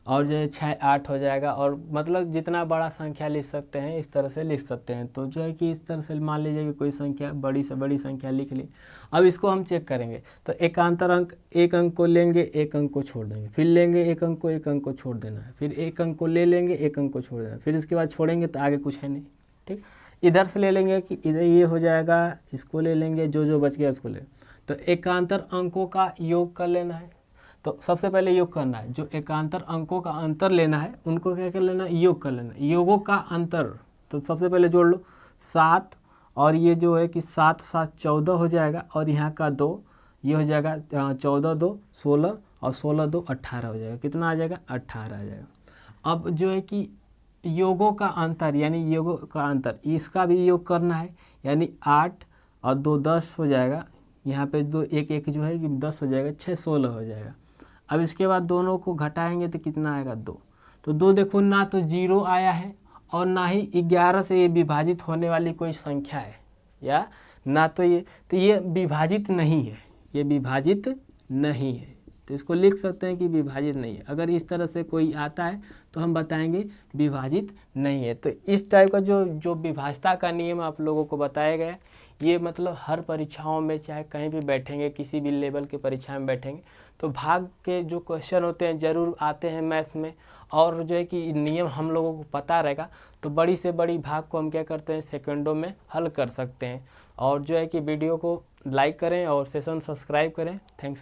और जो है 6 8 हो जाएगा, और मतलब जितना बड़ा संख्या लिख सकते हैं इस तरह से लिख सकते हैं। तो जो है कि इस तरह से मान लीजिए कि कोई संख्या बड़ी से बड़ी संख्या लिख ली। अब इसको हम चेक करेंगे तो एकांतर अंक, एक अंक को लेंगे एक अंक को छोड़ देंगे, फिर लेंगे एक अंक को छोड़ देना है, फिर एक अंक को ले लेंगे एक अंक को छोड़ देना, फिर इसके बाद छोड़ेंगे तो आगे कुछ है नहीं। ठीक, इधर से ले लेंगे कि इधर ये हो जाएगा, इसको ले लेंगे, जो बच गया उसको ले, तो एकांतर अंकों का योग कर लेना है। तो सबसे पहले योग करना है, जो एकांतर अंकों का अंतर लेना है उनको क्या कर लेना है, योग कर लेना है। योगों का अंतर तो सबसे पहले जोड़ लो 7, और ये जो है कि 7 7 14 हो जाएगा, और यहाँ का 2 ये हो जाएगा 14 2 16, और 16 2 18 हो जाएगा। कितना आ जाएगा, 18 आ जाएगा। अब जो है कि योगों का अंतर, यानी योगों का अंतर, इसका भी योग करना है, यानी 8 और 2 10 हो जाएगा। यहाँ पे 2 1 1 जो है कि 10 हो जाएगा, 6 16 हो जाएगा। अब इसके बाद दोनों को घटाएंगे तो कितना आएगा, 2। तो 2 देखो ना तो 0 आया है और ना ही 11 से ये विभाजित होने वाली कोई संख्या है, या ना तो ये विभाजित नहीं है, ये विभाजित नहीं है। तो इसको लिख सकते हैं कि विभाजित नहीं है। अगर इस तरह से कोई आता है तो हम बताएंगे विभाजित नहीं है। तो इस टाइप का जो विभाजता का नियम आप लोगों को बताया गया है, ये मतलब हर परीक्षाओं में चाहे कहीं भी बैठेंगे, किसी भी लेवल के परीक्षा में बैठेंगे तो भाग के जो क्वेश्चन होते हैं ज़रूर आते हैं मैथ्स में, और जो है कि नियम हम लोगों को पता रहेगा तो बड़ी से बड़ी भाग को हम क्या करते हैं सेकंडों में हल कर सकते हैं। और जो है कि वीडियो को लाइक करें और सेशन सब्सक्राइब करें। थैंक्स।